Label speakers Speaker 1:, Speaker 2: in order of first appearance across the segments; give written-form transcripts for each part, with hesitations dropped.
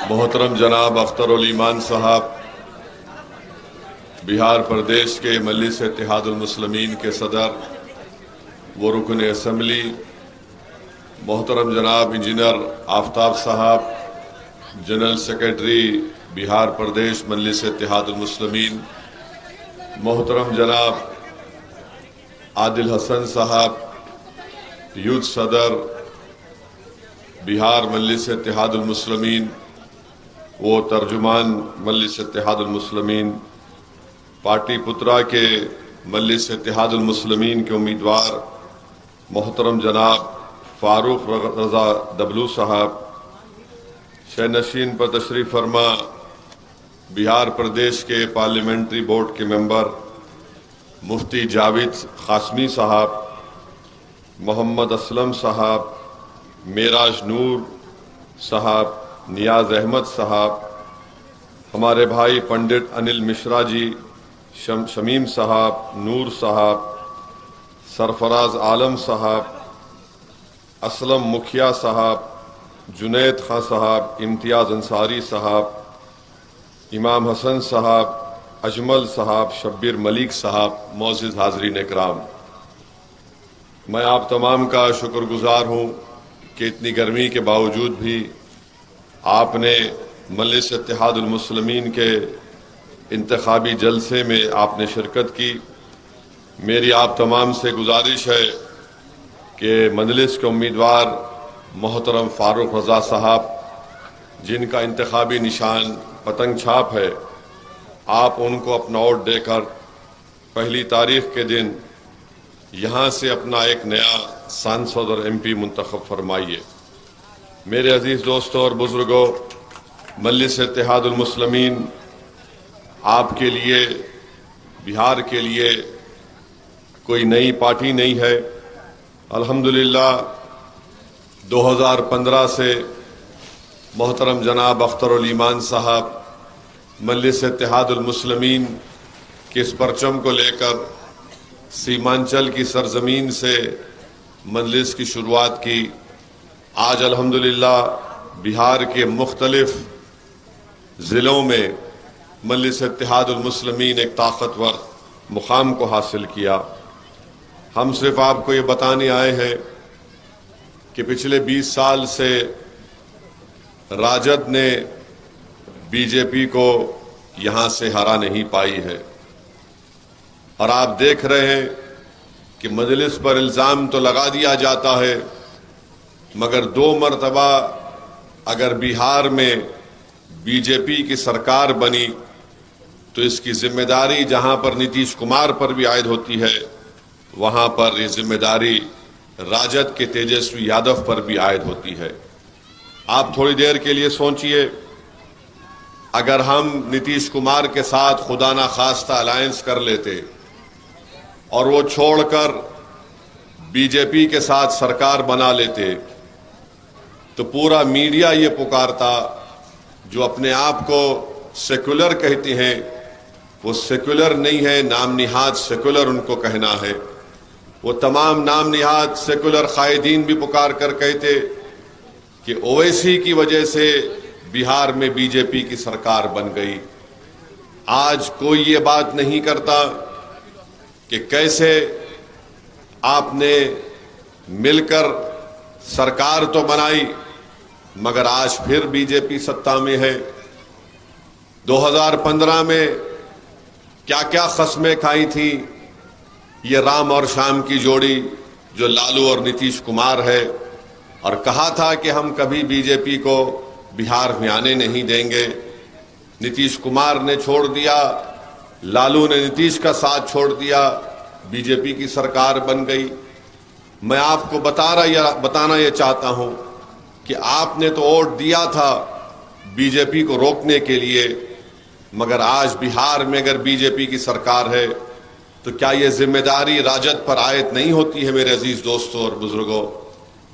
Speaker 1: मोहतरम जनाब अख्तरुल ईमान साहब, बिहार प्रदेश के मजलिस इत्तेहादुल मुस्लिमीन के सदर व रुकन असम्बली, मोहतरम जनाब इंजीनियर आफ्ताब साहब, जनरल सेक्रेटरी बिहार प्रदेश मजलिस इत्तेहादुल मुस्लिमीन, मोहतरम जनाब आदिल हसन साहब, यूथ सदर बिहार मजलिस इत्तेहादुल मुस्लिमीन वो तर्जुमान मजलिस इत्तेहादुल मुस्लिमीन, पार्टी पुत्रा के मजलिस इत्तेहादुल मुस्लिमीन के उम्मीदवार मोहतरम जनाब फारूक रजा दबलू साहब, शहनशीन पर तशरीफ फरमा बिहार प्रदेश के पार्लियामेंट्री बोर्ड के मेंबर मुफ्ती जावेद कासमी साहब, मोहम्मद असलम साहब, मेराज नूर साहब, नियाज अहमद साहब, हमारे भाई पंडित अनिल मिश्रा जी, शमीम साहब, नूर साहब, सरफराज आलम साहब, असलम मुखिया साहब, जुनैद खां साहब, इम्तियाज अंसारी साहब, इमाम हसन साहब, अजमल साहब, शब्बीर मलिक साहब, मोअज़्ज़िज़ हाज़रीन इकराम, मैं आप तमाम का शुक्रगुजार हूँ कि इतनी गर्मी के बावजूद भी आपने मजलिस इत्तेहादुल मुस्लिमीन के इंतखाबी जलसे में आपने शिरकत की। मेरी आप तमाम से गुजारिश है कि मजलिस के उम्मीदवार मोहतरम फारूक रजा साहब, जिनका इंतखाबी निशान पतंग छाप है, आप उनको अपना वोट देकर पहली तारीख के दिन यहाँ से अपना एक नया सांसद और MP मुंतखब फरमाइए। मेरे अजीज दोस्तों और बुजुर्गों, मजलिस इत्तेहादुल मुस्लिमीन आपके लिए, बिहार के लिए कोई नई पार्टी नहीं है। अल्हम्दुलिल्लाह 2015 से मोहतरम जनाब अख्तरुल ईमान साहब मजलिस इत्तेहादुल मुस्लिमीन के इस परचम को लेकर सीमांचल की सरजमीन से मजलिस की शुरुआत की। आज अल्हम्दुलिल्लाह बिहार के मुख्तलिफ ज़िलों में मजलिस इत्तेहादुल मुस्लिमीन एक ताकतवर मुकाम को हासिल किया। हम सिर्फ आपको ये बताने आए हैं कि पिछले 20 साल से राजद ने बीजेपी को यहाँ से हरा नहीं पाई है, और आप देख रहे हैं कि मजलिस पर इल्ज़ाम तो लगा दिया जाता है, मगर 2 मरतबा अगर बिहार में बीजेपी की सरकार बनी तो इसकी जिम्मेदारी जहां पर नीतीश कुमार पर भी आयद होती है, वहां पर ये जिम्मेदारी राजद के तेजस्वी यादव पर भी आयद होती है। आप थोड़ी देर के लिए सोचिए, अगर हम नीतीश कुमार के साथ खुदा ना खास्ता अलायंस कर लेते और वो छोड़कर बीजेपी के साथ सरकार बना लेते, तो पूरा मीडिया ये पुकारता, जो अपने आप को सेकुलर कहते हैं, वो सेकुलर नहीं है, नाम निहाद सेकुलर उनको कहना है। वो तमाम नाम निहाद सेकुलर कायदीन भी पुकार कर कहते कि ओवैसी की वजह से बिहार में बीजेपी की सरकार बन गई। आज कोई ये बात नहीं करता कि कैसे आपने मिलकर सरकार तो बनाई, मगर आज फिर बीजेपी सत्ता में है। 2015 में क्या क्या कस्में खाई थी ये राम और श्याम की जोड़ी, जो लालू और नीतीश कुमार है, और कहा था कि हम कभी बीजेपी को बिहार में आने नहीं देंगे। नीतीश कुमार ने छोड़ दिया, लालू ने नीतीश का साथ छोड़ दिया, बीजेपी की सरकार बन गई। मैं आपको बताना ये चाहता हूं कि आपने तो वोट दिया था बीजेपी को रोकने के लिए, मगर आज बिहार में अगर बीजेपी की सरकार है तो क्या ये जिम्मेदारी राजद पर आयद नहीं होती है? मेरे अजीज दोस्तों और बुजुर्गों,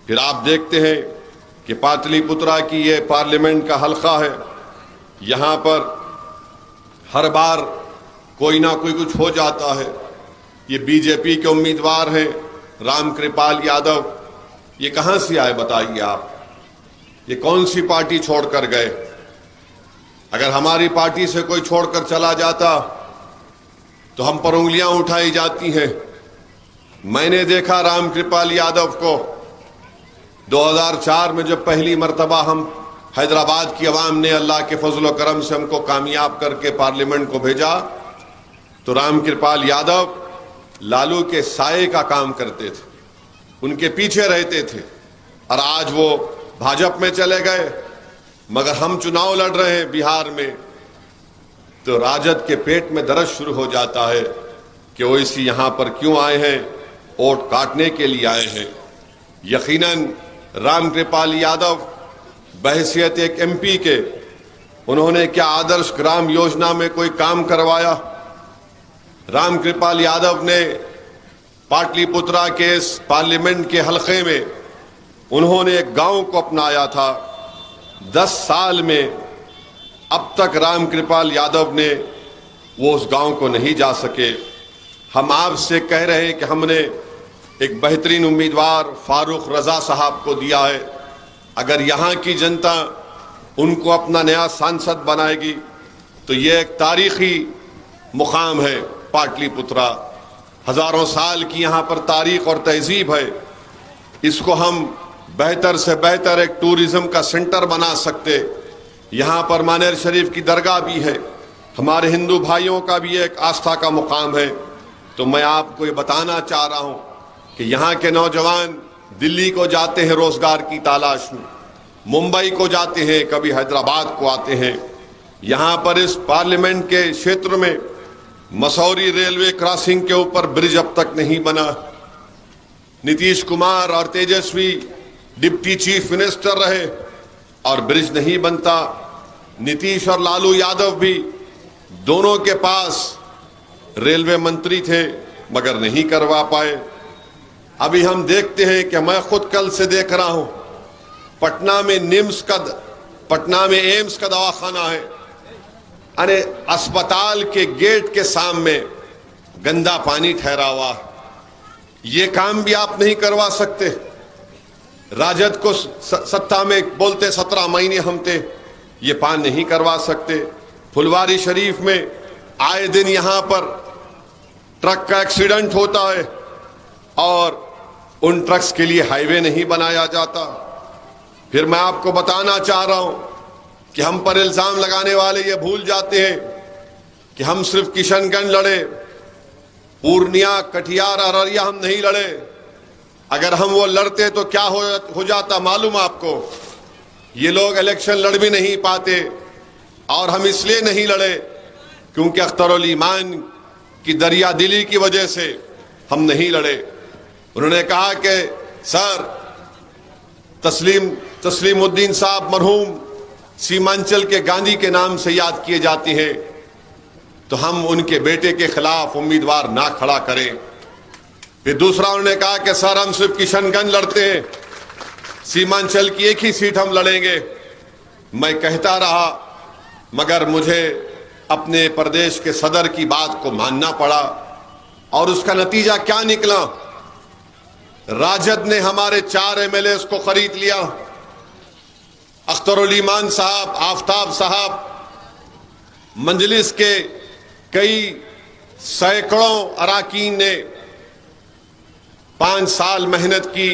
Speaker 1: फिर आप देखते हैं कि पाटलिपुत्रा की ये पार्लियामेंट का हल्का है, यहाँ पर हर बार कोई ना कोई कुछ हो जाता है। ये बीजेपी के उम्मीदवार हैं रामकृपाल यादव, ये कहां से आए बताइए आप? ये कौन सी पार्टी छोड़कर गए? अगर हमारी पार्टी से कोई छोड़कर चला जाता तो हम पर उंगलियां उठाई जाती हैं। मैंने देखा रामकृपाल यादव को 2004 में जब पहली मर्तबा हम हैदराबाद की आवाम ने अल्लाह के फजल करम से हमको कामयाब करके पार्लियामेंट को भेजा, तो रामकृपाल यादव लालू के साये का काम करते थे, उनके पीछे रहते थे। और आज वो भाजपा में चले गए, मगर हम चुनाव लड़ रहे हैं बिहार में, तो राजद के पेट में दर्द शुरू हो जाता है कि ओवैसी यहां पर क्यों आए हैं, वोट काटने के लिए आए हैं। यकीनन रामकृपाल यादव बहैसियत एक एमपी के, उन्होंने क्या आदर्श ग्राम योजना में कोई काम करवाया? रामकृपाल यादव ने पाटलिपुत्रा के इस पार्लियामेंट के हलके में उन्होंने एक गांव को अपनाया था। 10 साल में अब तक रामकृपाल यादव ने वो उस गांव को नहीं जा सके। हम आपसे कह रहे हैं कि हमने एक बेहतरीन उम्मीदवार फारूक रजा साहब को दिया है। अगर यहाँ की जनता उनको अपना नया सांसद बनाएगी तो ये एक तारीखी मुकाम है। पाटलिपुत्रा हजारों साल की यहाँ पर तारीख और तहजीब है, इसको हम बेहतर से बेहतर एक टूरिज्म का सेंटर बना सकते। यहाँ पर मानेर शरीफ की दरगाह भी है, हमारे हिंदू भाइयों का भी एक आस्था का मुकाम है। तो मैं आपको ये बताना चाह रहा हूँ कि यहाँ के नौजवान दिल्ली को जाते हैं रोजगार की तलाश में, मुंबई को जाते हैं, कभी हैदराबाद को आते हैं। यहाँ पर इस पार्लियामेंट के क्षेत्र में मसौरी रेलवे क्रॉसिंग के ऊपर ब्रिज अब तक नहीं बना। नीतीश कुमार और तेजस्वी डिप्टी चीफ मिनिस्टर रहे और ब्रिज नहीं बनता। नीतीश और लालू यादव भी दोनों के पास रेलवे मंत्री थे मगर नहीं करवा पाए। अभी हम देखते हैं कि मैं खुद कल से देख रहा हूं, पटना में एम्स का दवाखाना है, अरे अस्पताल के गेट के सामने गंदा पानी ठहरा हुआ। ये काम भी आप नहीं करवा सकते। राजद को सत्ता में बोलते 17 महीने हम थे, ये पान नहीं करवा सकते। फुलवारी शरीफ में आए दिन यहां पर ट्रक का एक्सीडेंट होता है और उन ट्रक्स के लिए हाईवे नहीं बनाया जाता। फिर मैं आपको बताना चाह रहा हूं कि हम पर इल्जाम लगाने वाले ये भूल जाते हैं कि हम सिर्फ किशनगंज लड़े, पूर्णिया, कटिहार, अररिया हम नहीं लड़े। अगर हम वो लड़ते तो क्या हो जाता मालूम आपको? ये लोग इलेक्शन लड़ भी नहीं पाते। और हम इसलिए नहीं लड़े क्योंकि अख्तरुल ईमान की दरिया दिली की वजह से हम नहीं लड़े। उन्होंने कहा कि सर तस्लीमुद्दीन साहब मरहूम सीमांचल के गांधी के नाम से याद किए जाते हैं, तो हम उनके बेटे के खिलाफ उम्मीदवार ना खड़ा करें। फिर दूसरा उन्होंने कहा कि सर हम सिर्फ किशनगंज लड़ते हैं, सीमांचल की एक ही सीट हम लड़ेंगे। मैं कहता रहा मगर मुझे अपने प्रदेश के सदर की बात को मानना पड़ा और उसका नतीजा क्या निकला? राजद ने हमारे 4 एमएलए को खरीद लिया। अख्तरुल ईमान साहब, आफ्ताब साहब, मंजलिस के कई सैकड़ों अराकीन ने 5 साल मेहनत की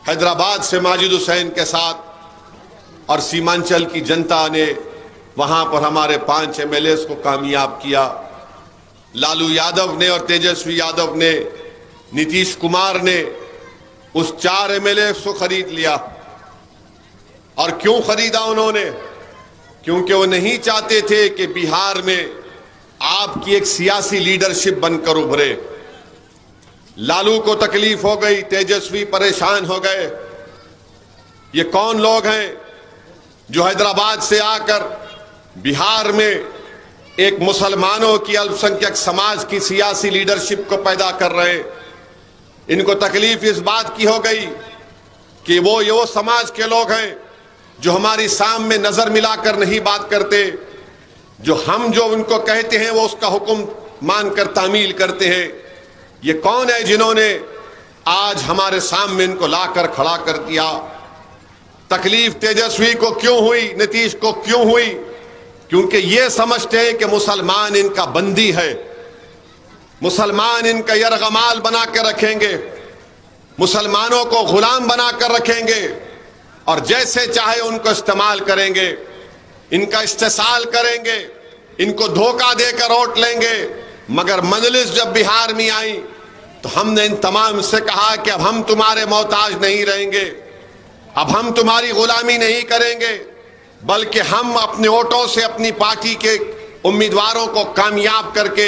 Speaker 1: हैदराबाद से माजिद हुसैन के साथ, और सीमांचल की जनता ने वहां पर हमारे 5 एमएलए को कामयाब किया। लालू यादव ने और तेजस्वी यादव ने, नीतीश कुमार ने उस 4 एमएलए को खरीद लिया। और क्यों खरीदा उन्होंने? क्योंकि वो नहीं चाहते थे कि बिहार में आपकी एक सियासी लीडरशिप बनकर उभरे। लालू को तकलीफ हो गई, तेजस्वी परेशान हो गए। ये कौन लोग हैं जो हैदराबाद से आकर बिहार में एक मुसलमानों की अल्पसंख्यक समाज की सियासी लीडरशिप को पैदा कर रहे हैं? इनको तकलीफ इस बात की हो गई कि वो समाज के लोग हैं जो हमारी सामने नजर मिलाकर नहीं बात करते, जो उनको कहते हैं वो उसका हुक्म मानकर तामील करते हैं। ये कौन है जिन्होंने आज हमारे सामने इनको लाकर खड़ा कर दिया? तकलीफ तेजस्वी को क्यों हुई, नीतीश को क्यों हुई? क्योंकि ये समझते हैं कि मुसलमान इनका बंदी है, मुसलमान इनका यरगमाल बना कर रखेंगे, मुसलमानों को गुलाम बना कर रखेंगे और जैसे चाहे उनको इस्तेमाल करेंगे, इनका इस्तेसाल करेंगे, इनको धोखा देकर वोट लेंगे। मगर मजलिस जब बिहार में आई तो हमने इन तमाम से कहा कि अब हम तुम्हारे मोहताज नहीं रहेंगे, अब हम तुम्हारी गुलामी नहीं करेंगे, बल्कि हम अपने वोटों से अपनी पार्टी के उम्मीदवारों को कामयाब करके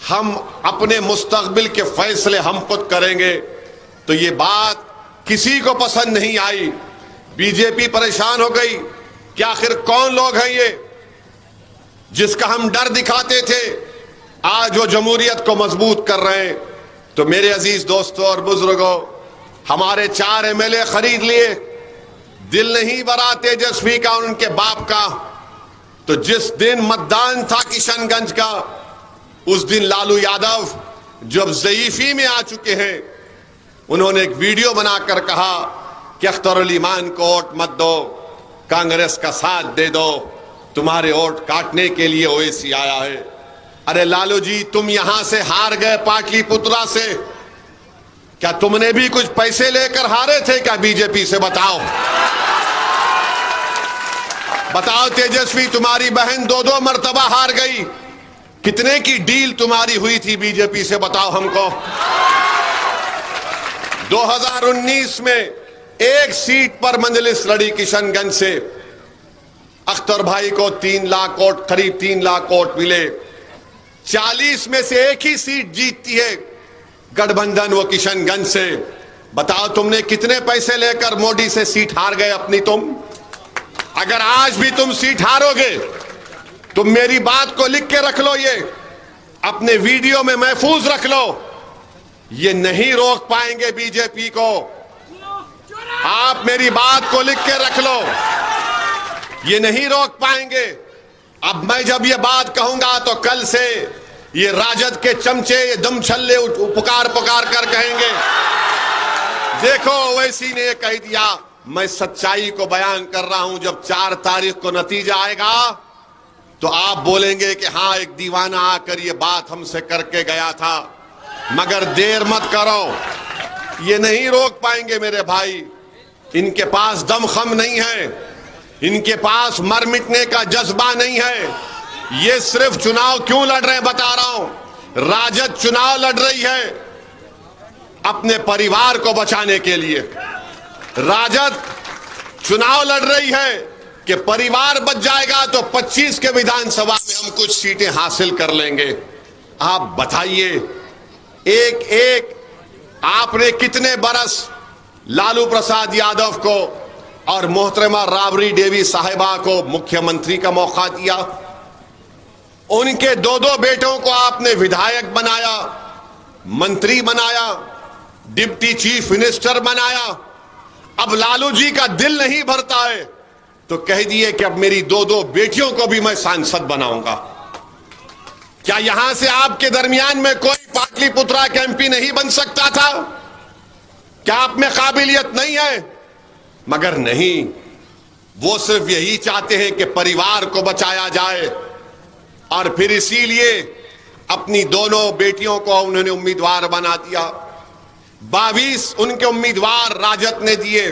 Speaker 1: हम अपने मुस्तकबिल के फैसले हम खुद करेंगे। तो ये बात किसी को पसंद नहीं आई। बीजेपी परेशान हो गई कि आखिर कौन लोग हैं ये जिसका हम डर दिखाते थे, आज वो जमहूरियत को मजबूत कर रहे हैं। तो मेरे अजीज दोस्तों और बुजुर्गों, हमारे 4 MLA खरीद लिए, दिल नहीं भरा तेजस्वी का और उनके बाप का। तो जिस दिन मतदान था किशनगंज का, उस दिन लालू यादव जो अब ज़ईफी में आ चुके हैं, उन्होंने एक वीडियो बनाकर कहा कि अख्तर ईमान को वोट मत दो, कांग्रेस का साथ दे दो, तुम्हारे वोट काटने के लिए ओवैसी आया है। अरे लालू जी, तुम यहां से हार गए पाटलिपुत्रा से, क्या तुमने भी कुछ पैसे लेकर हारे थे क्या बीजेपी से? बताओ बताओ तेजस्वी, तुम्हारी बहन 2 मर्तबा हार गई, कितने की डील तुम्हारी हुई थी बीजेपी से? बताओ हमको। 2019 में 1 सीट पर मंजलिस लड़ी किशनगंज से, अख्तर भाई को 3 लाख वोट, करीब 3 लाख वोट मिले। 40 में से 1 ही सीट जीतती है गठबंधन, वो किशनगंज से। बताओ तुमने कितने पैसे लेकर मोदी से सीट हार गए अपनी तुम? अगर आज भी तुम सीट हारोगे, तुम मेरी बात को लिख के रख लो, ये अपने वीडियो में महफूज रख लो, ये नहीं रोक पाएंगे बीजेपी को। आप मेरी बात को लिख के रख लो, ये नहीं रोक पाएंगे। अब मैं जब ये बात कहूंगा तो कल से ये राजद के चमचे, ये दम छल्ले पुकार पुकार कर कहेंगे, देखो ओवैसी ने कह दिया। मैं सच्चाई को बयान कर रहा हूं। जब 4 तारीख को नतीजा आएगा तो आप बोलेंगे कि हाँ, एक दीवाना आकर ये बात हमसे करके गया था। मगर देर मत करो, ये नहीं रोक पाएंगे मेरे भाई। इनके पास दमखम नहीं है, इनके पास मर मिटने का जज्बा नहीं है। ये सिर्फ चुनाव क्यों लड़ रहे हैं बता रहा हूं। राजद चुनाव लड़ रही है अपने परिवार को बचाने के लिए। राजद चुनाव लड़ रही है कि परिवार बच जाएगा तो 25 के विधानसभा में हम कुछ सीटें हासिल कर लेंगे। आप बताइए, एक एक आपने कितने बरस लालू प्रसाद यादव को और मोहतरमा राबड़ी देवी साहिबा को मुख्यमंत्री का मौका दिया। उनके 2 बेटों को आपने विधायक बनाया, मंत्री बनाया, डिप्टी चीफ मिनिस्टर बनाया। अब लालू जी का दिल नहीं भरता है तो कह दिए कि अब मेरी 2 बेटियों को भी मैं सांसद बनाऊंगा। क्या यहां से आपके दरमियान में कोई पाटलिपुत्रा का एमपी नहीं बन सकता था? क्या आप में काबिलियत नहीं है? मगर नहीं, वो सिर्फ यही चाहते हैं कि परिवार को बचाया जाए। और फिर इसीलिए अपनी 2 बेटियों को उन्होंने उम्मीदवार बना दिया। 22 उनके उम्मीदवार राजद ने दिए।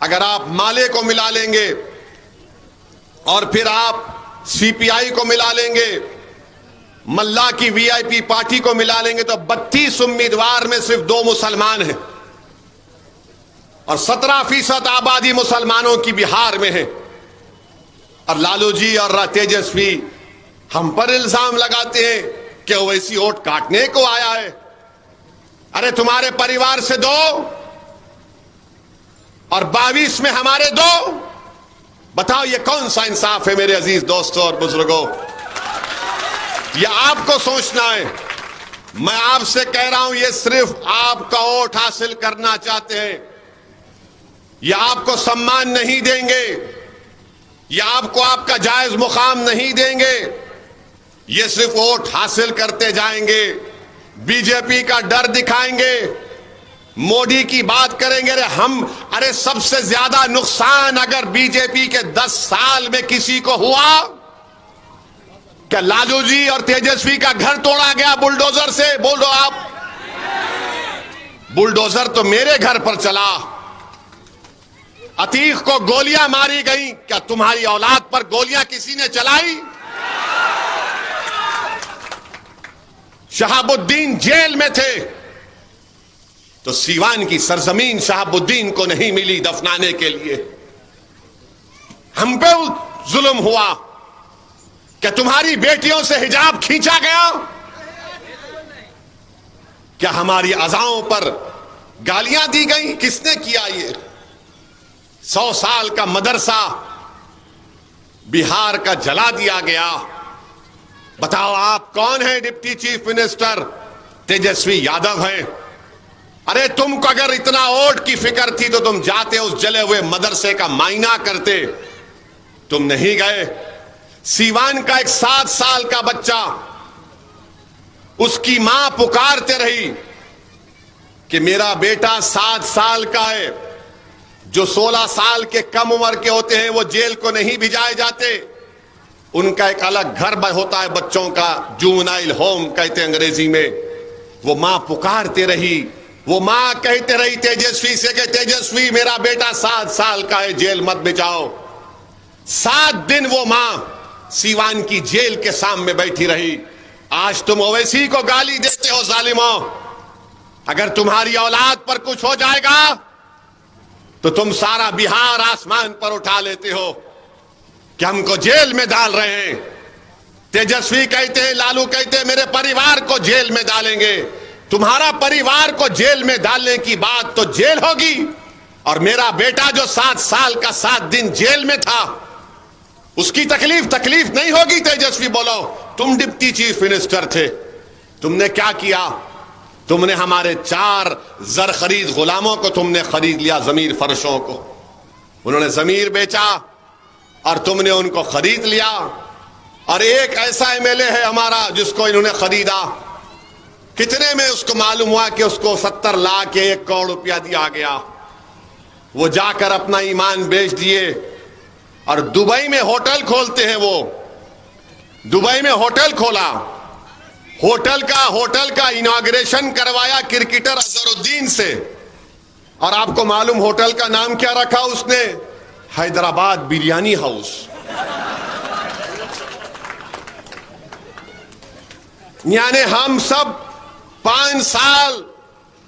Speaker 1: अगर आप माले को मिला लेंगे और फिर आप सीपीआई को मिला लेंगे, मल्ला की वीआईपी पार्टी को मिला लेंगे तो 32 उम्मीदवार में सिर्फ 2 मुसलमान हैं और 17% आबादी मुसलमानों की बिहार में है। और लालू जी और तेजस्वी हम पर इल्जाम लगाते हैं कि ओवैसी वोट काटने को आया है। अरे तुम्हारे परिवार से 2 और 22 में हमारे 2। बताओ ये कौन सा इंसाफ है मेरे अजीज दोस्तों और बुजुर्गों? ये आपको सोचना है। मैं आपसे कह रहा हूं, ये सिर्फ आपका वोट हासिल करना चाहते हैं। ये आपको सम्मान नहीं देंगे, ये आपको आपका जायज मुकाम नहीं देंगे। ये सिर्फ वोट हासिल करते जाएंगे, बीजेपी का डर दिखाएंगे
Speaker 2: मोदी की बात करेंगे। अरे सबसे ज्यादा नुकसान अगर बीजेपी के 10 साल में किसी को हुआ, क्या लालू जी और तेजस्वी का घर तोड़ा गया बुलडोजर से? बोलो आप। बुलडोजर तो मेरे घर पर चला। अतीक को गोलियां मारी गई, क्या तुम्हारी औलाद पर गोलियां किसी ने चलाई? शहाबुद्दीन जेल में थे तो सीवान की सरजमीन शहाबुद्दीन को नहीं मिली दफनाने के लिए। हम पे जुल्म हुआ। क्या तुम्हारी बेटियों से हिजाब खींचा गया? क्या हमारी अज़ाओं पर गालियां दी गई? किसने किया ये? 100 साल का मदरसा बिहार का जला दिया गया। बताओ आप कौन है deputy chief minister? Tejashwi Yadav है। अरे तुमको अगर इतना वोट की फिक्र थी तो तुम जाते उस जले हुए मदरसे का मायना करते। तुम नहीं गए। सीवान का एक 7 साल का बच्चा, उसकी मां पुकारते रही कि मेरा बेटा 7 साल का है। जो 16 साल के कम उम्र के होते हैं वो जेल को नहीं भिजाए जाते, उनका एक अलग घर होता है बच्चों का, जुवेनाइल होम कहते हैं अंग्रेजी में। वो मां पुकारते रही, वो मां कहते रही तेजस्वी से कि तेजस्वी मेरा बेटा 7 साल का है, जेल मत भिजाओ। 7 दिन वो मां सीवान की जेल के सामने बैठी रही। आज तुम ओवैसी को गाली देते हो जालिमों। अगर तुम्हारी औलाद पर कुछ हो जाएगा तो तुम सारा बिहार आसमान पर उठा लेते हो कि हमको जेल में डाल रहे हैं। तेजस्वी कहते हैं, लालू कहते हैं मेरे परिवार को जेल में डालेंगे। तुम्हारा परिवार को जेल में डालने की बात तो जेल होगी, और मेरा बेटा जो 7 साल का 7 दिन जेल में था उसकी तकलीफ नहीं होगी? तेजस्वी बोलो। तुम डिप्टी चीफ मिनिस्टर थे, तुमने क्या किया? तुमने हमारे 4 जर खरीद गुलामों को तुमने खरीद लिया, जमीर फर्शों को। उन्होंने जमीर बेचा और तुमने उनको खरीद लिया। और एक ऐसा एमएलए है हमारा जिसको इन्होंने खरीदा, कितने में उसको मालूम हुआ कि उसको 70 लाख या 1 करोड़ रुपया दिया गया। वो जाकर अपना ईमान बेच दिए और दुबई में होटल खोलते हैं। वो दुबई में होटल खोला, होटल का इनॉग्रेशन करवाया क्रिकेटर अजहरुद्दीन से। और आपको मालूम होटल का नाम क्या रखा उसने? हैदराबाद बिरयानी हाउस। यानी हम सब 5 साल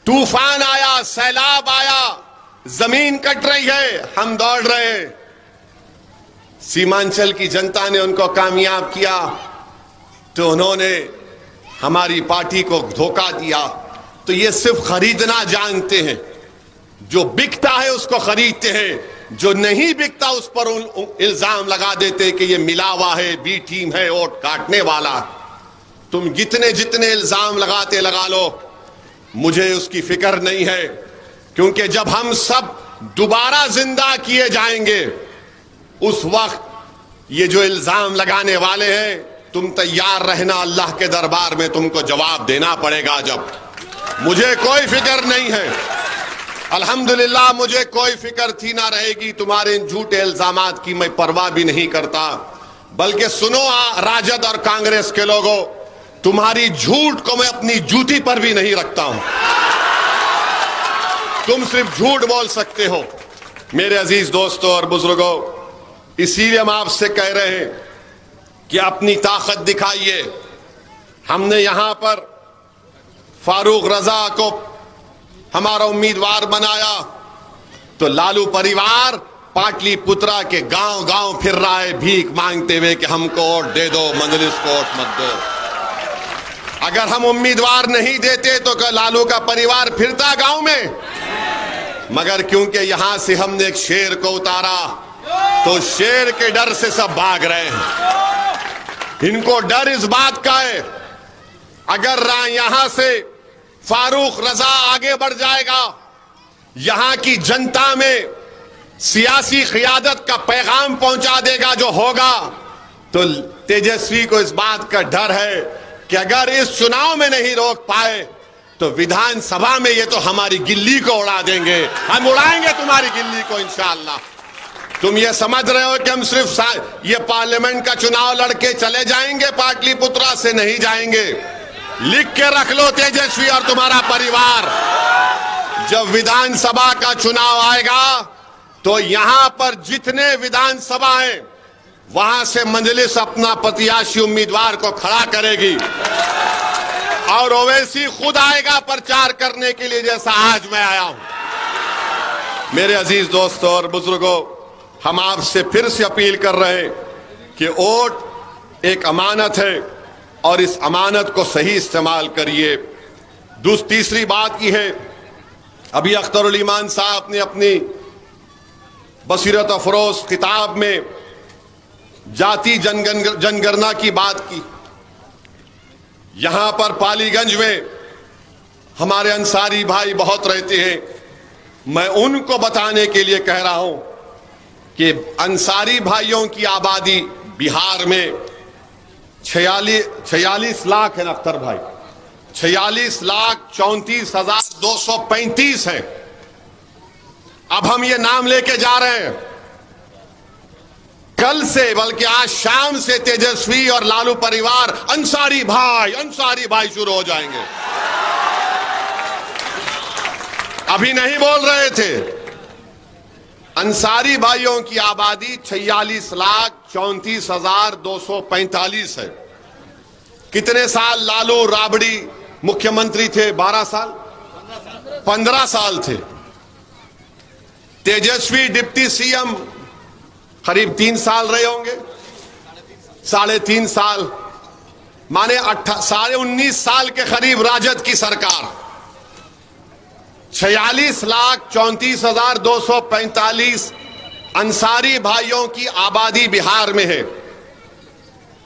Speaker 2: तूफान आया, सैलाब आया, जमीन कट रही है, हम दौड़ रहे हैं। सीमांचल की जनता ने उनको कामयाब किया तो उन्होंने हमारी पार्टी को धोखा दिया। तो ये सिर्फ खरीदना जानते हैं, जो बिकता है उसको खरीदते हैं, जो नहीं बिकता उस पर इल्जाम लगा देते कि ये मिला हुआ है, बी टीम है, वोट काटने वाला। तुम जितने इल्जाम लगाते लगा लो, मुझे उसकी फिक्र नहीं है, क्योंकि जब हम सब दोबारा जिंदा किए जाएंगे उस वक्त ये जो इल्जाम लगाने वाले हैं, तुम तैयार रहना, अल्लाह के दरबार में तुमको जवाब देना पड़ेगा। जब मुझे कोई फिक्र नहीं है, अल्हम्दुलिल्लाह मुझे कोई फिक्र थी ना रहेगी। तुम्हारे इन झूठे इल्जामात की मैं परवाह भी नहीं करता। बल्कि सुनो राजद और कांग्रेस के लोगों, तुम्हारी झूठ को मैं अपनी जूती पर भी नहीं रखता हूं। तुम सिर्फ झूठ बोल सकते हो। मेरे अजीज दोस्तों और बुजुर्गों, इसीलिए हम आपसे कह रहे हैं कि अपनी ताकत दिखाइए। हमने यहां पर फारूक रजा को हमारा उम्मीदवार बनाया तो लालू परिवार पाटलिपुत्रा के गांव गांव फिर रहा है भीख मांगते हुए कि हमको वोट दे दो, मंजलिस को वोट मत दो। अगर हम उम्मीदवार नहीं देते तो क्या लालू का परिवार फिरता गांव में? मगर क्योंकि यहां से हमने एक शेर को उतारा तो शेर के डर से सब भाग रहे हैं। इनको डर इस बात का है, अगर यहां से फारूक रजा आगे बढ़ जाएगा, यहां की जनता में सियासी क़ियादत का पैगाम पहुंचा देगा जो होगा, तो तेजस्वी को इस बात का डर है कि अगर इस चुनाव में नहीं रोक पाए तो विधानसभा में ये तो हमारी गिल्ली को उड़ा देंगे, हम उड़ाएंगे तुम्हारी गिल्ली को इंशाअल्लाह। तुम ये समझ रहे हो कि हम सिर्फ ये पार्लियामेंट का चुनाव लड़के चले जाएंगे, पाटलिपुत्रा से नहीं जाएंगे। लिख के रख लो तेजस्वी और तुम्हारा परिवार, जब विधानसभा का चुनाव आएगा तो यहां पर जितने विधानसभाएं, वहां से मजलिस अपना प्रत्याशी उम्मीदवार को खड़ा करेगी और ओवैसी खुद आएगा प्रचार करने के लिए, जैसा आज मैं आया हूं। मेरे अजीज दोस्तों और बुजुर्गों, हम आपसे फिर से अपील कर रहे हैं कि वोट एक अमानत है और इस अमानत को सही इस्तेमाल करिए। तीसरी बात की है, अभी अख्तरुल ईमान साहब ने अपनी बसीरत अफरोज किताब में जाति जनगणना की बात की। यहां पर पालीगंज में हमारे अंसारी भाई बहुत रहते हैं। मैं उनको बताने के लिए कह रहा हूं कि अंसारी भाइयों की आबादी बिहार में 46 लाख है ना अख्तर भाई, 46,34,235 है। अब हम ये नाम लेके जा रहे हैं, कल से बल्कि आज शाम से तेजस्वी और लालू परिवार अंसारी भाई शुरू हो जाएंगे। अभी नहीं बोल रहे थे। अंसारी भाइयों की आबादी 46,34,245 है। कितने साल लालू राबड़ी मुख्यमंत्री थे? 12 साल, 15 साल थे। तेजस्वी डिप्टी सीएम करीब 3 साल रहे होंगे, 3.5 साल, माने 19 साल के करीब राजद की सरकार। 46,34,245 अंसारी भाइयों की आबादी बिहार में है।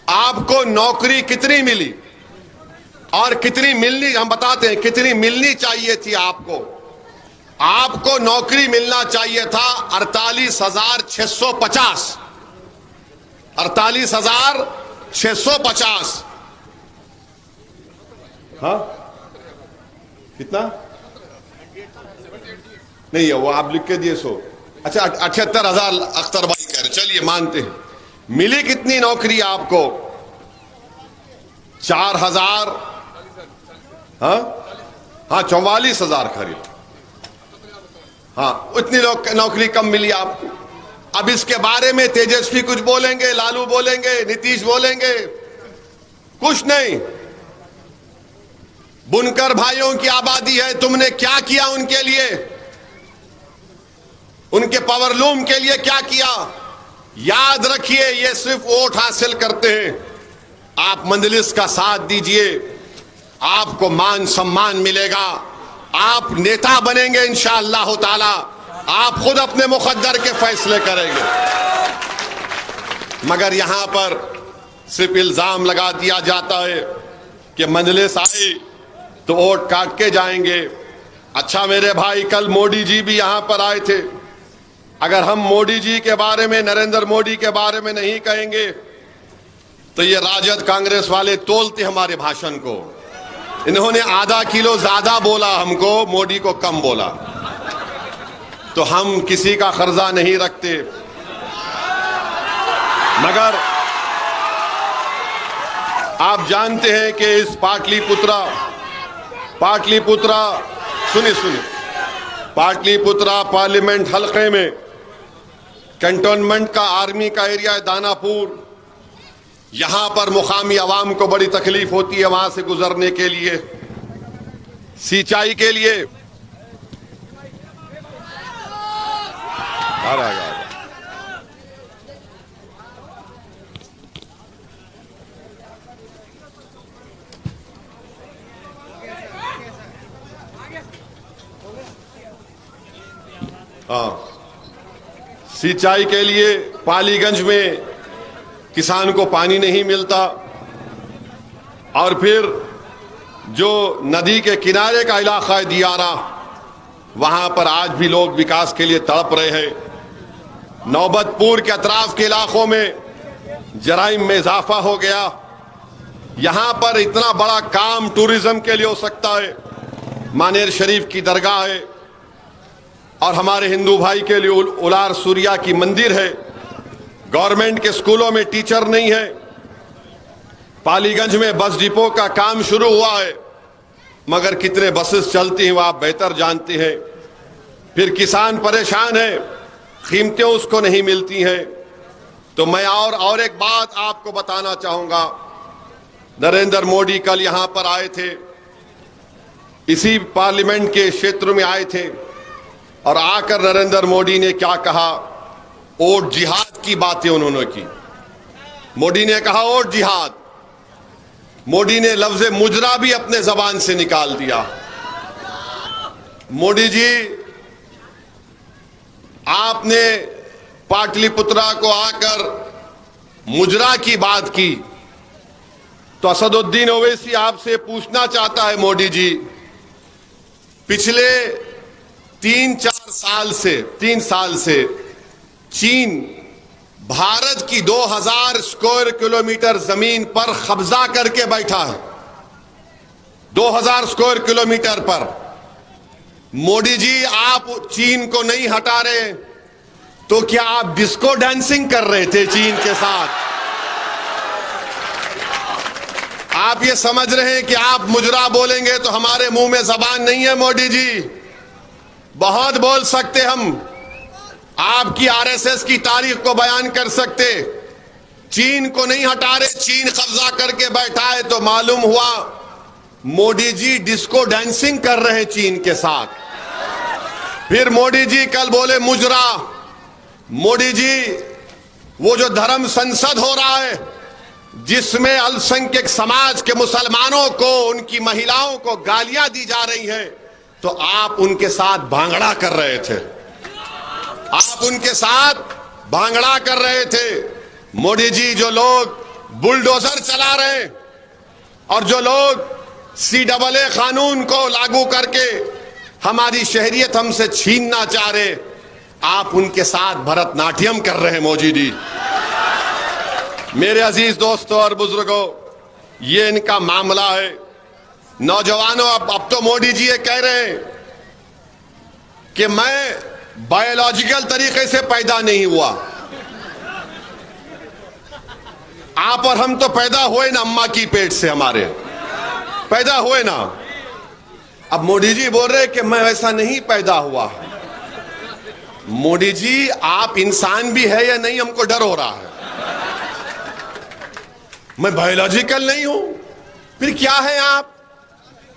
Speaker 2: आपको नौकरी कितनी मिली और कितनी मिलनी, हम बताते हैं कितनी मिलनी चाहिए थी आपको। आपको नौकरी मिलना चाहिए था 48,650, 48,650। हाँ कितना नहीं है वो, आप लिख के दिए 100। अच्छा 78,000 अख्तर भाई कह रहे, चलिए मानते हैं। मिली कितनी नौकरी आपको? 4,000, हाँ 44,000 करीब। हाँ उतनी नौकरी कम मिली आपको। अब इसके बारे में तेजस्वी कुछ बोलेंगे, लालू बोलेंगे, नीतीश बोलेंगे, कुछ नहीं। बुनकर भाइयों की आबादी है, तुमने क्या किया उनके लिए? उनके पावरलूम के लिए क्या किया? याद रखिए, ये सिर्फ वोट हासिल करते हैं। आप मंजलिस का साथ दीजिए, आपको मान सम्मान मिलेगा, आप नेता बनेंगे इंशाअल्लाह ताला। आप खुद अपने मुकद्दर के फैसले करेंगे। मगर यहां पर सिर्फ इल्जाम लगा दिया जाता है कि मंजलिस आई तो वोट काट के जाएंगे। अच्छा मेरे भाई, कल मोदी जी भी यहां पर आए थे। अगर हम मोदी जी के बारे में, नरेंद्र मोदी के बारे में नहीं कहेंगे तो ये राजद कांग्रेस वाले तोलते हमारे भाषण को। इन्होंने आधा किलो ज्यादा बोला हमको, मोदी को कम बोला। तो हम किसी का कर्जा नहीं रखते, मगर आप जानते हैं कि इस पाटलिपुत्रा सुनिए पाटलिपुत्रा पार्लियामेंट हलके में कैंटोनमेंट का आर्मी का एरिया है, दानापुर। यहां पर मुकामी आवाम को बड़ी तकलीफ होती है वहां से गुजरने के लिए, सिंचाई के लिए। सिंचाई के लिए पालीगंज में किसान को पानी नहीं मिलता, और फिर जो नदी के किनारे का इलाका है दियारा, वहां पर आज भी लोग विकास के लिए तड़प रहे हैं। नौबतपुर के अतराफ के इलाकों में जराइम में इजाफा हो गया। यहां पर इतना बड़ा काम टूरिज्म के लिए हो सकता है, मानेर शरीफ की दरगाह है और हमारे हिंदू भाई के लिए उलार सूर्या की मंदिर है। गवर्नमेंट के स्कूलों में टीचर नहीं है। पालीगंज में बस डिपो का काम शुरू हुआ है, मगर कितने बसेस चलती हैं वो आप बेहतर जानते हैं। फिर किसान परेशान है, कीमतें उसको नहीं मिलती हैं। तो मैं और एक बात आपको बताना चाहूंगा। नरेंद्र मोदी कल यहां पर आए थे, इसी पार्लियामेंट के क्षेत्र में आए थे, और आकर नरेंद्र मोदी ने क्या कहा, वोट जिहाद की बातें उन्होंने की। मोदी ने कहा वोट जिहाद। मोदी ने लफ्ज मुजरा भी अपने जबान से निकाल दिया। मोदी जी, आपने पाटलिपुत्रा को आकर मुजरा की बात की, तो असदुद्दीन ओवैसी आपसे पूछना चाहता है मोदी जी, पिछले 3 साल से चीन भारत की 2000 स्क्वायर किलोमीटर जमीन पर कब्जा करके बैठा है। 2000 स्क्वायर किलोमीटर पर। मोदी जी, आप चीन को नहीं हटा रहे, तो क्या आप डिस्को डांसिंग कर रहे थे चीन के साथ? आप ये समझ रहे हैं कि आप मुजरा बोलेंगे तो हमारे मुंह में जबान नहीं है। मोदी जी, बहुत बोल सकते हम, आपकी आरएसएस की तारीख को बयान कर सकते। चीन को नहीं हटा रहे, चीन कब्जा करके बैठा है, तो मालूम हुआ मोदी जी डिस्को डांसिंग कर रहे हैं चीन के साथ। फिर मोदी जी कल बोले मुजरा। मोदी जी, वो जो धर्म संसद हो रहा है, जिसमें अल्पसंख्यक समाज के मुसलमानों को, उनकी महिलाओं को गालियां दी जा रही हैं, तो आप उनके साथ भांगड़ा कर रहे थे। आप उनके साथ भांगड़ा कर रहे थे। मोदी जी, जो लोग बुलडोजर चला रहे और जो लोग CAA कानून को लागू करके हमारी शहरियत हमसे छीनना चाह रहे, आप उनके साथ भरतनाट्यम कर रहे हैं। मोदी जी, मेरे अजीज दोस्तों और बुजुर्गों, ये इनका मामला है। नौजवानों, अब तो मोदी जी ये कह रहे हैं कि मैं बायोलॉजिकल तरीके से पैदा नहीं हुआ। आप और हम तो पैदा हुए ना अम्मा की पेट से, हमारे पैदा हुए ना। अब मोदी जी बोल रहे कि मैं वैसा नहीं पैदा हुआ। मोदी जी, आप इंसान भी है या नहीं, हमको डर हो रहा है। मैं बायोलॉजिकल नहीं हूं, फिर क्या है आप?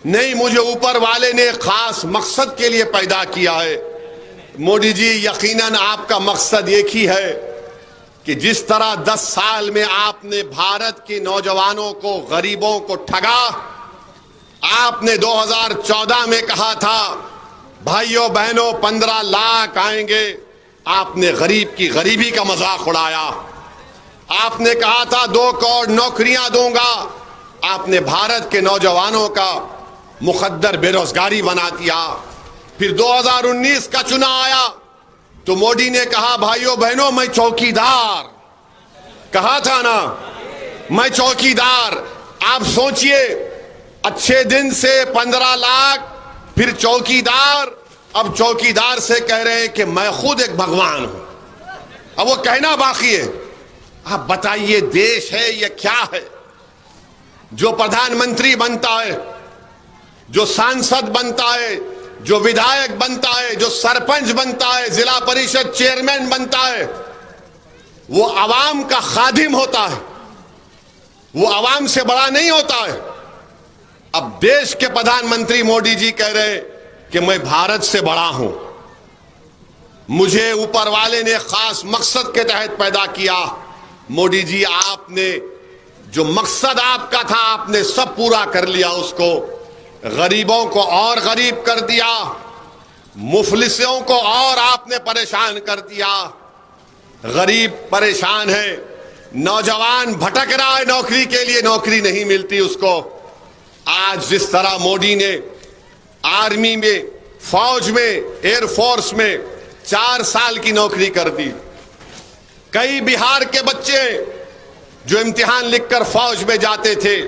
Speaker 2: नहीं, मुझे ऊपर वाले ने खास मकसद के लिए पैदा किया है। मोदी जी, यकीनन आपका मकसद एक ही है कि जिस तरह 10 साल में आपने भारत के नौजवानों को, गरीबों को ठगा। आपने 2014 में कहा था भाइयों बहनों 15 लाख आएंगे, आपने गरीब की गरीबी का मजाक उड़ाया। आपने कहा था 2 करोड़ नौकरियां दूंगा, आपने भारत के नौजवानों का मुकद्दर बेरोजगारी बना दिया। फिर 2019 का चुनाव आया तो मोदी ने कहा भाइयों बहनों मैं चौकीदार, कहा था ना, मैं चौकीदार। आप सोचिए, अच्छे दिन से 15 लाख, फिर चौकीदार, अब चौकीदार से कह रहे हैं कि मैं खुद एक भगवान हूं। अब वो कहना बाकी है। आप बताइए, देश है ये क्या है? जो प्रधानमंत्री बनता है, जो सांसद बनता है, जो विधायक बनता है, जो सरपंच बनता है, जिला परिषद चेयरमैन बनता है, वो आवाम का खादिम होता है, वो आवाम से बड़ा नहीं होता है। अब देश के प्रधानमंत्री मोदी जी कह रहे कि मैं भारत से बड़ा हूं, मुझे ऊपर वाले ने खास मकसद के तहत पैदा किया। मोदी जी, आपने जो मकसद आपका था, आपने सब पूरा कर लिया उसको। गरीबों को और गरीब कर दिया, मुफलिसों को और आपने परेशान कर दिया। गरीब परेशान है, नौजवान भटक रहा है नौकरी के लिए, नौकरी नहीं मिलती उसको। आज जिस तरह मोदी ने आर्मी में, फौज में, एयरफोर्स में 4 साल की नौकरी कर दी। कई बिहार के बच्चे जो इम्तिहान लिखकर फौज में जाते थे,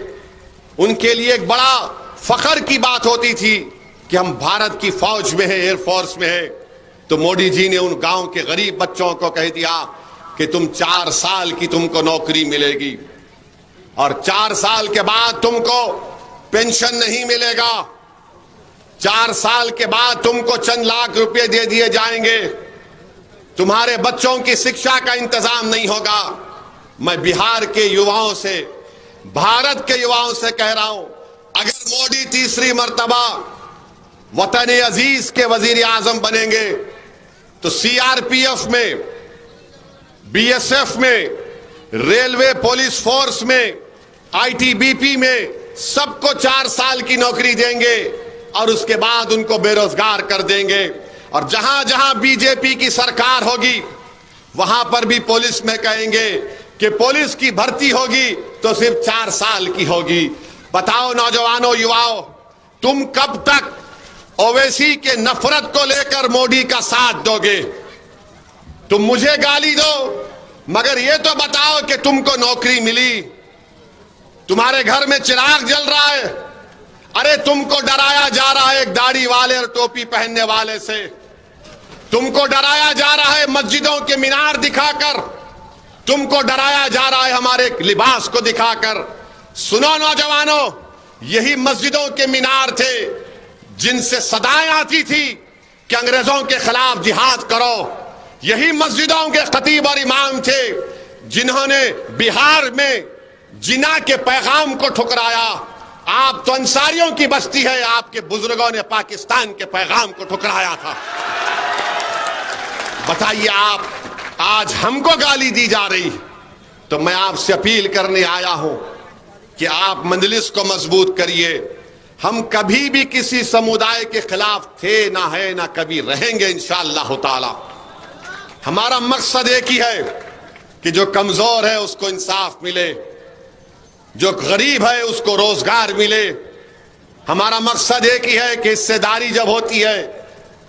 Speaker 2: उनके लिए एक बड़ा फख्र की बात होती थी कि हम भारत की फौज में हैं, एयरफोर्स में हैं, तो मोदी जी ने उन गांव के गरीब बच्चों को कह दिया कि तुम 4 साल की तुमको नौकरी मिलेगी और 4 साल के बाद तुमको पेंशन नहीं मिलेगा, 4 साल के बाद तुमको चंद लाख रुपए दे दिए जाएंगे, तुम्हारे बच्चों की शिक्षा का इंतजाम नहीं होगा। मैं बिहार के युवाओं से, भारत के युवाओं से कह रहा हूं, अगर मोदी तीसरी मर्तबा वतन अजीज के वजीर आजम बनेंगे तो सीआरपीएफ में, बीएसएफ में, रेलवे पुलिस फोर्स में, आईटीबीपी में सबको 4 साल की नौकरी देंगे और उसके बाद उनको बेरोजगार कर देंगे। और जहां जहां बीजेपी की सरकार होगी वहां पर भी पुलिस में कहेंगे कि पुलिस की भर्ती होगी तो सिर्फ 4 साल की होगी। बताओ नौजवानों, युवाओं, तुम कब तक ओवैसी के नफरत को लेकर मोदी का साथ दोगे? तुम मुझे गाली दो मगर ये तो बताओ कि तुमको नौकरी मिली, तुम्हारे घर में चिराग जल रहा है। अरे तुमको डराया जा रहा है एक दाढ़ी वाले और टोपी पहनने वाले से, तुमको डराया जा रहा है मस्जिदों के मीनार दिखाकर, तुमको डराया जा रहा है हमारे लिबास को दिखाकर। सुनो नौजवानों, यही मस्जिदों के मीनार थे जिनसे सदाएं आती थी कि अंग्रेजों के खिलाफ जिहाद करो। यही मस्जिदों के खतीब और इमाम थे जिन्होंने बिहार में जिना के पैगाम को ठुकराया। आप तो अंसारियों की बस्ती है, आपके बुजुर्गों ने पाकिस्तान के पैगाम को ठुकराया था। बताइए, आप आज हमको गाली दी जा रही। तो मैं आपसे अपील करने आया हूं कि आप मजलिस को मजबूत करिए। हम कभी भी किसी समुदाय के खिलाफ थे ना है ना कभी रहेंगे इंशाअल्लाह ताला। हमारा मकसद एक ही है कि जो कमजोर है उसको इंसाफ मिले, जो गरीब है उसको रोजगार मिले। हमारा मकसद एक ही है कि हिस्सेदारी जब होती है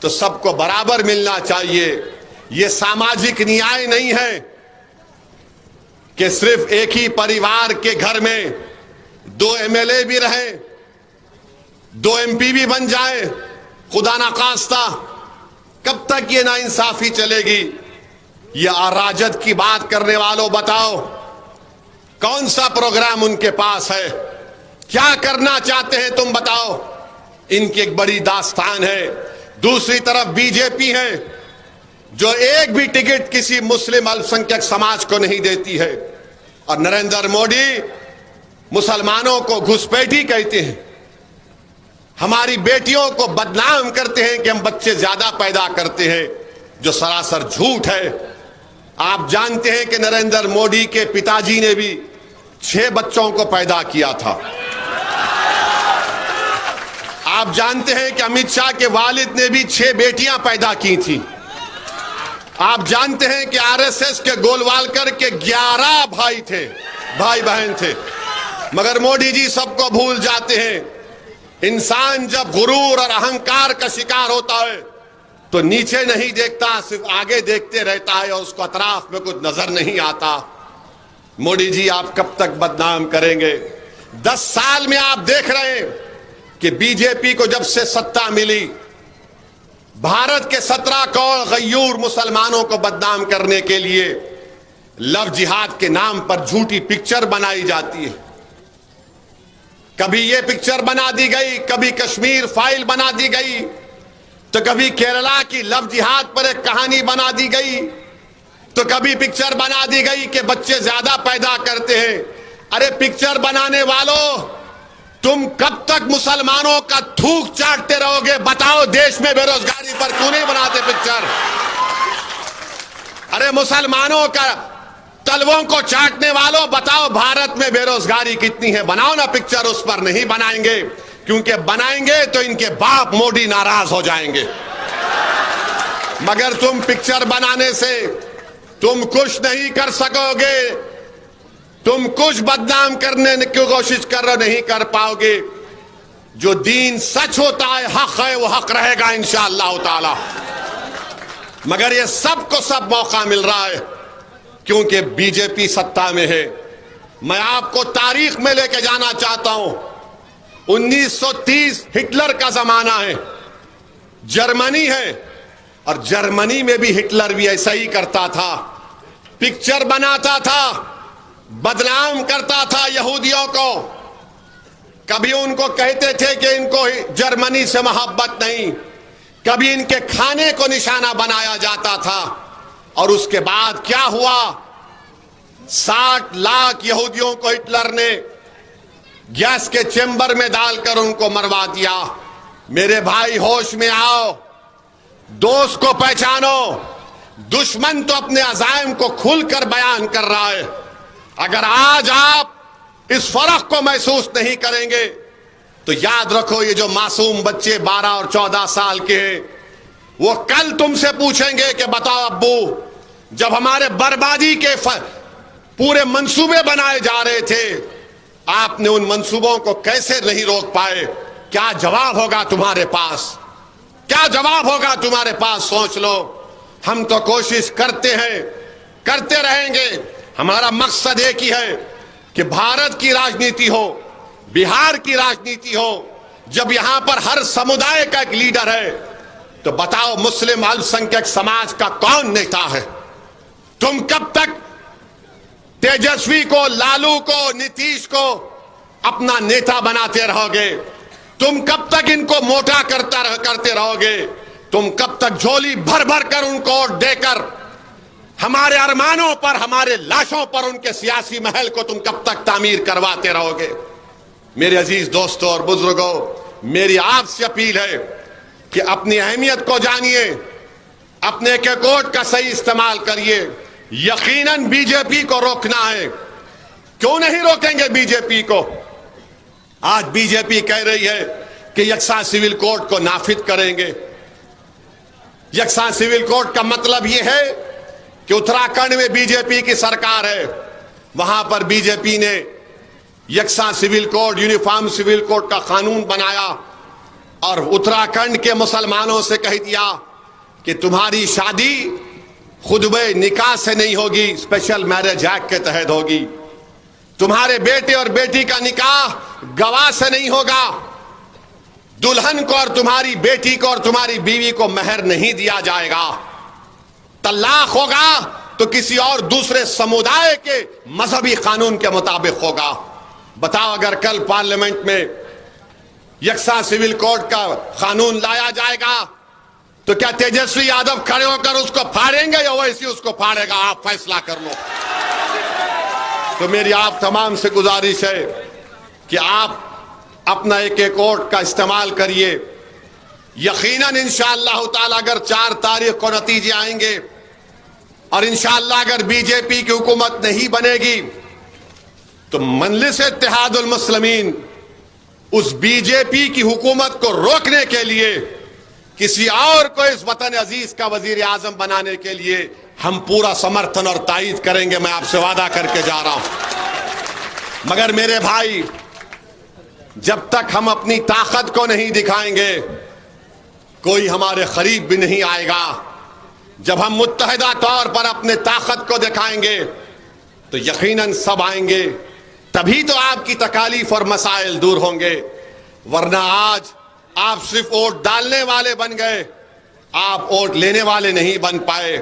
Speaker 2: तो सबको बराबर मिलना चाहिए। यह सामाजिक न्याय नहीं है कि सिर्फ एक ही परिवार के घर में 2 एमएलए भी रहे, 2 एमपी भी बन जाए। खुदा ना खास्ता, कब तक ये नाइंसाफी चलेगी? ये अराजक की बात करने वालों, बताओ कौन सा प्रोग्राम उनके पास है? क्या करना चाहते हैं तुम बताओ? इनकी एक बड़ी दास्तान है। दूसरी तरफ बीजेपी है जो एक भी टिकट किसी मुस्लिम अल्पसंख्यक समाज को नहीं देती है। और नरेंद्र मोदी मुसलमानों को घुसपैठी कहते हैं, हमारी बेटियों को बदनाम करते हैं कि हम बच्चे ज्यादा पैदा करते हैं, जो सरासर झूठ है। आप जानते हैं कि नरेंद्र मोदी के पिताजी ने भी 6 बच्चों को पैदा किया था। आप जानते हैं कि अमित शाह के वालिद ने भी 6 बेटियां पैदा की थी। आप जानते हैं कि आरएसएस के गोलवालकर के 11 भाई थे, भाई बहन थे। मगर मोदी जी सबको भूल जाते हैं। इंसान जब गुरूर और अहंकार का शिकार होता है तो नीचे नहीं देखता, सिर्फ आगे देखते रहता है और उसको अतराफ में कुछ नजर नहीं आता। मोदी जी आप कब तक बदनाम करेंगे? 10 साल में आप देख रहे हैं कि बीजेपी को जब से सत्ता मिली, भारत के 17 करोड़ गयूर मुसलमानों को बदनाम करने के लिए लव जिहाद के नाम पर झूठी पिक्चर बनाई जाती है। कभी ये पिक्चर बना दी गई, कभी कश्मीर फाइल बना दी गई, तो कभी केरला की लव जिहाद पर एक कहानी बना दी गई, तो कभी पिक्चर बना दी गई कि बच्चे ज्यादा पैदा करते हैं। अरे पिक्चर बनाने वालों, तुम कब तक मुसलमानों का थूक चाटते रहोगे? बताओ, देश में बेरोजगारी पर क्यों नहीं बनाते पिक्चर? अरे मुसलमानों का तलवों को चाटने वालों, बताओ भारत में बेरोजगारी कितनी है? बनाओ ना पिक्चर। उस पर नहीं बनाएंगे, क्योंकि बनाएंगे तो इनके बाप मोदी नाराज हो जाएंगे। मगर तुम पिक्चर बनाने से तुम कुछ नहीं कर सकोगे। तुम कुछ बदनाम करने की कोशिश कर रहे, नहीं कर पाओगे। जो दीन सच होता है, हक है, वो हक रहेगा इंशाअल्लाह ताला। मगर ये सबको सब मौका मिल रहा है क्योंकि बीजेपी सत्ता में है। मैं आपको तारीख में लेके जाना चाहता हूं। 1930 हिटलर का जमाना है। जर्मनी है, और जर्मनी में भी हिटलर भी ऐसा ही करता था, पिक्चर बनाता था, बदनाम करता था यहूदियों को। कभी उनको कहते थे कि इनको जर्मनी से मोहब्बत नहीं, कभी इनके खाने को निशाना बनाया जाता था। और उसके बाद क्या हुआ, 60 लाख यहूदियों को हिटलर ने गैस के चेंबर में डालकर उनको मरवा दिया। मेरे भाई होश में आओ, दोस्त को पहचानो। दुश्मन तो अपने अज़ाइम को खुलकर बयान कर रहा है। अगर आज आप इस फर्क को महसूस नहीं करेंगे तो याद रखो, ये जो मासूम बच्चे 12 और 14 साल के हैं, वो कल तुमसे पूछेंगे कि बताओ अब्बू, जब हमारे बर्बादी के पूरे मंसूबे बनाए जा रहे थे, आपने उन मंसूबों को कैसे नहीं रोक पाए? क्या जवाब होगा तुम्हारे पास? क्या जवाब होगा तुम्हारे पास? सोच लो। हम तो कोशिश करते हैं, करते रहेंगे। हमारा मकसद एक ही है कि भारत की राजनीति हो, बिहार की राजनीति हो। जब यहां पर हर समुदाय का एक लीडर है, तो बताओ मुस्लिम अल्पसंख्यक समाज का कौन नेता है? तुम कब तक तेजस्वी को, लालू को, नीतीश को अपना नेता बनाते रहोगे? तुम कब तक इनको मोटा करते रहोगे? तुम कब तक झोली भर भर कर उनको वोट देकर हमारे अरमानों पर, हमारे लाशों पर उनके सियासी महल को तुम कब तक तामीर करवाते रहोगे? मेरे अजीज दोस्तों और बुजुर्गों, मेरी आपसे अपील है कि अपनी अहमियत को जानिए, अपने के वोट का सही इस्तेमाल करिए। यकीनन बीजेपी को रोकना है। क्यों नहीं रोकेंगे बीजेपी को? आज बीजेपी कह रही है कि यकसा सिविल कोड को नाफिज करेंगे। यकसा सिविल कोड का मतलब यह है कि उत्तराखंड में बीजेपी की सरकार है, वहां पर बीजेपी ने यकसा civil code, uniform civil code का कानून बनाया और उत्तराखंड के मुसलमानों से कह दिया कि तुम्हारी शादी खुतबे निकाह से नहीं होगी, स्पेशल मैरिज एक्ट के तहत होगी। तुम्हारे बेटे और बेटी का निकाह गवाह से नहीं होगा। दुल्हन को और तुम्हारी बेटी को और तुम्हारी बीवी को मेहर नहीं दिया जाएगा। तलाक होगा तो किसी और दूसरे समुदाय के मजहबी कानून के मुताबिक होगा। बताओ, अगर कल पार्लियामेंट में यकसा सिविल कोड का कानून लाया जाएगा तो क्या तेजस्वी यादव खड़े होकर उसको फाड़ेंगे या वैसे उसको फाड़ेगा? आप फैसला कर लो। तो मेरी आप तमाम से गुजारिश है कि आप अपना एक वोट का इस्तेमाल करिए। यकीनन इंशाअल्लाह ताला अगर 4 तारीख को नतीजे आएंगे और इंशाअल्लाह अगर बीजेपी की हुकूमत नहीं बनेगी तो मजलिस इत्तेहादुल मुस्लिमीन उस बीजेपी की हुकूमत को रोकने के लिए, किसी और को इस वतन अजीज का वजीर आजम बनाने के लिए हम पूरा समर्थन और तायीद करेंगे। मैं आपसे वादा करके जा रहा हूं। मगर मेरे भाई, जब तक हम अपनी ताकत को नहीं दिखाएंगे कोई हमारे करीब भी नहीं आएगा। जब हम मुत्तहिदा तौर पर अपने ताकत को दिखाएंगे तो यकीनन सब आएंगे, तभी तो आपकी तकालीफ और मसाइल दूर होंगे। वरना आज आप सिर्फ वोट डालने वाले बन गए, आप वोट लेने वाले नहीं बन पाए।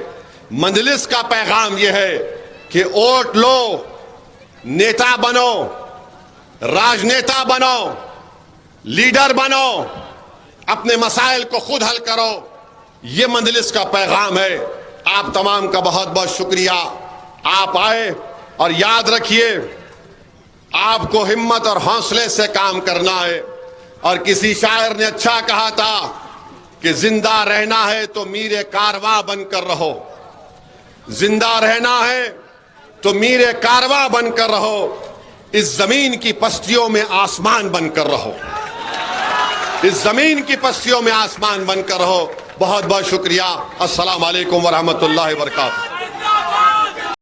Speaker 2: मजलिस का पैगाम यह है कि वोट लो, नेता बनो, राजनेता बनो, लीडर बनो, अपने मसाइल को खुद हल करो। यह मजलिस का पैगाम है। आप तमाम का बहुत बहुत शुक्रिया। आप आए और याद रखिए, आपको हिम्मत और हौसले से काम करना है। और किसी शायर ने अच्छा कहा था कि जिंदा रहना है तो मीरे कारवा बनकर रहो। जिंदा रहना है तो मीरे कारवा बनकर रहो। इस जमीन की पस्तियों में आसमान बनकर रहो। इस जमीन की पस्तियों में आसमान बनकर रहो। बहुत बहुत शुक्रिया। अस्सलाम वालेकुम व रहमतुल्लाहि व बरकातहू।